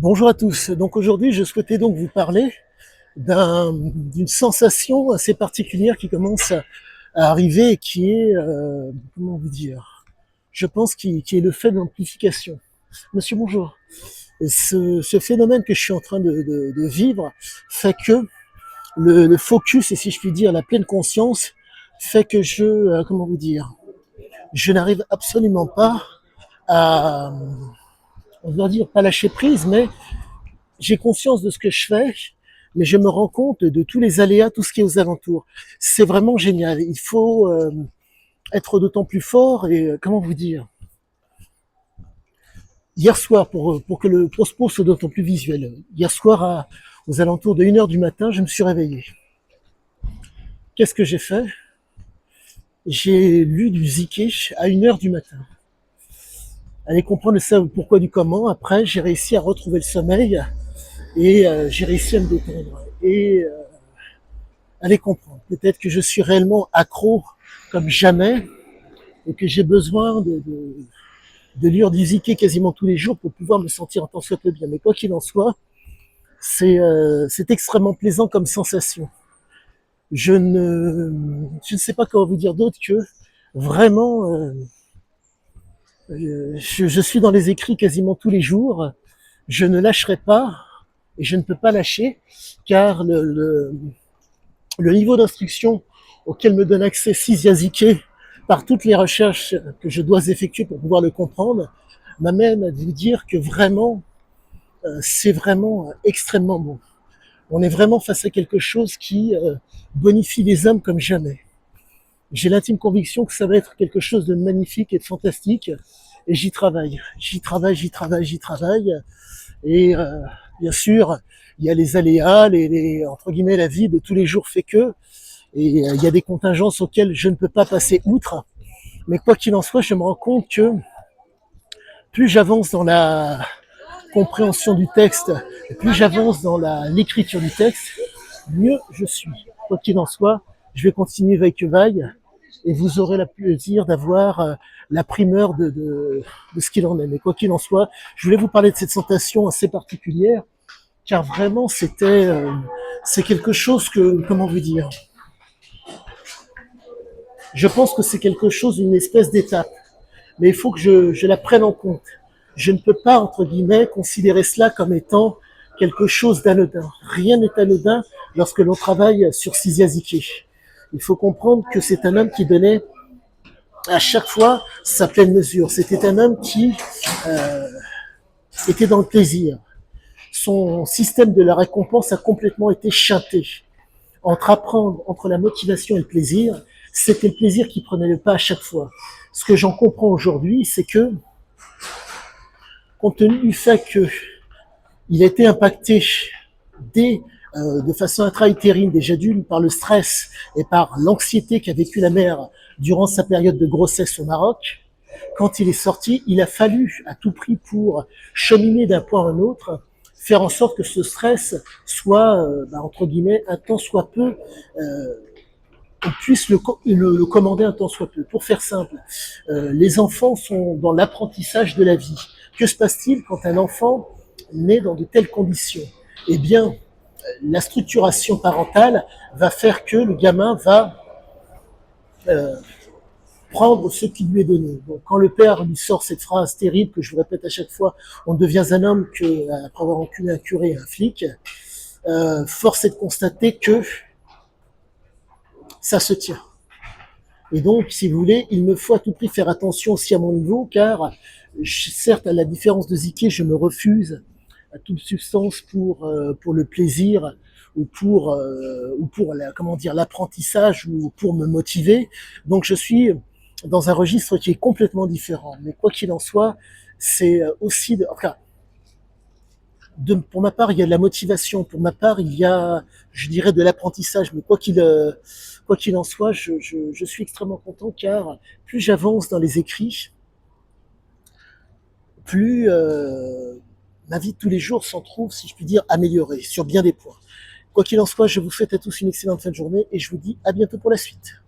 Bonjour à tous. Donc aujourd'hui, je souhaitais donc vous parler d'une sensation assez particulière qui commence à arriver et qui est, comment vous dire, je pense qui est le fait de l'amplification. Monsieur, bonjour. Et ce phénomène que je suis en train de vivre fait que le focus, et si je puis dire la pleine conscience, fait que comment vous dire, je n'arrive absolument pas à, on va dire, pas lâcher prise, mais j'ai conscience de ce que je fais, mais je me rends compte de tous les aléas, tout ce qui est aux alentours. C'est vraiment génial. Il faut être d'autant plus fort et comment vous dire. Hier soir, pour que le propos soit d'autant plus visuel, hier soir aux alentours de 1h du matin, je me suis réveillé. Qu'est-ce que j'ai fait? J'ai lu du Ziké à 1h du matin. Allez comprendre ça, pourquoi du comment. Après, j'ai réussi à retrouver le sommeil et j'ai réussi à me détendre. Et allez comprendre. Peut-être que je suis réellement accro comme jamais et que j'ai besoin de lire du Ziké quasiment tous les jours pour pouvoir me sentir en tant soit peu bien. Mais quoi qu'il en soit, c'est extrêmement plaisant comme sensation. Je ne sais pas comment vous dire d'autre que vraiment, je suis dans les écrits quasiment tous les jours. Je ne lâcherai pas et je ne peux pas lâcher car le niveau d'instruction auquel me donne accès Ziké par toutes les recherches que je dois effectuer pour pouvoir le comprendre m'amène à vous dire que vraiment, c'est vraiment extrêmement bon. On est vraiment face à quelque chose qui bonifie les hommes comme jamais. J'ai l'intime conviction que ça va être quelque chose de magnifique et de fantastique. Et j'y travaille, j'y travaille, j'y travaille, j'y travaille. Et bien sûr, il y a les aléas, entre guillemets, la vie de tous les jours fait que. Et il y a des contingences auxquelles je ne peux pas passer outre. Mais quoi qu'il en soit, je me rends compte que plus j'avance dans la compréhension du texte, et plus j'avance dans l'écriture du texte, mieux je suis. Quoi qu'il en soit, je vais continuer vaille que vaille, et vous aurez le plaisir d'avoir la primeur de ce qu'il en est. Mais quoi qu'il en soit, je voulais vous parler de cette sensation assez particulière, car vraiment c'est quelque chose que, comment vous dire, je pense que c'est quelque chose, une espèce d'étape. Mais il faut que je la prenne en compte. Je ne peux pas, entre guillemets, considérer cela comme étant quelque chose d'anodin. Rien n'est anodin lorsque l'on travaille sur Ziké. Il faut comprendre que c'est un homme qui donnait à chaque fois sa pleine mesure. C'était un homme qui était dans le plaisir. Son système de la récompense a complètement été chanté. Entre la motivation et le plaisir, c'était le plaisir qui prenait le pas à chaque fois. Ce que j'en comprends aujourd'hui, c'est que, compte tenu du fait qu'il a été impacté de façon intra-utérine, déjà d'une par le stress et par l'anxiété qu'a vécu la mère durant sa période de grossesse au Maroc, quand il est sorti, il a fallu à tout prix pour cheminer d'un point à un autre, faire en sorte que ce stress soit, entre guillemets, un tant soit peu, on puisse le commander un tant soit peu. Pour faire simple, les enfants sont dans l'apprentissage de la vie. Que se passe-t-il quand un enfant naît dans de telles conditions? Eh bien, la structuration parentale va faire que le gamin va euh, prendre ce qui lui est donné. Donc, quand le père lui sort cette phrase terrible que je vous répète à chaque fois, on devient un homme après avoir enculé un curé et un flic, force est de constater que ça se tient. Et donc, si vous voulez, il me faut à tout prix faire attention aussi à mon niveau, car certes, à la différence de Ziké, je me refuse à toute substance pour le plaisir ou pour comment dire, l'apprentissage ou pour me motiver. Donc, je suis dans un registre qui est complètement différent. Mais quoi qu'il en soit, c'est aussi, enfin, pour ma part, il y a de la motivation. Pour ma part, il y a, je dirais, de l'apprentissage. Mais quoi qu'il en soit, je suis extrêmement content car plus j'avance dans les écrits, plus ma vie de tous les jours s'en trouve, si je puis dire, améliorée sur bien des points. Quoi qu'il en soit, je vous souhaite à tous une excellente fin de journée et je vous dis à bientôt pour la suite.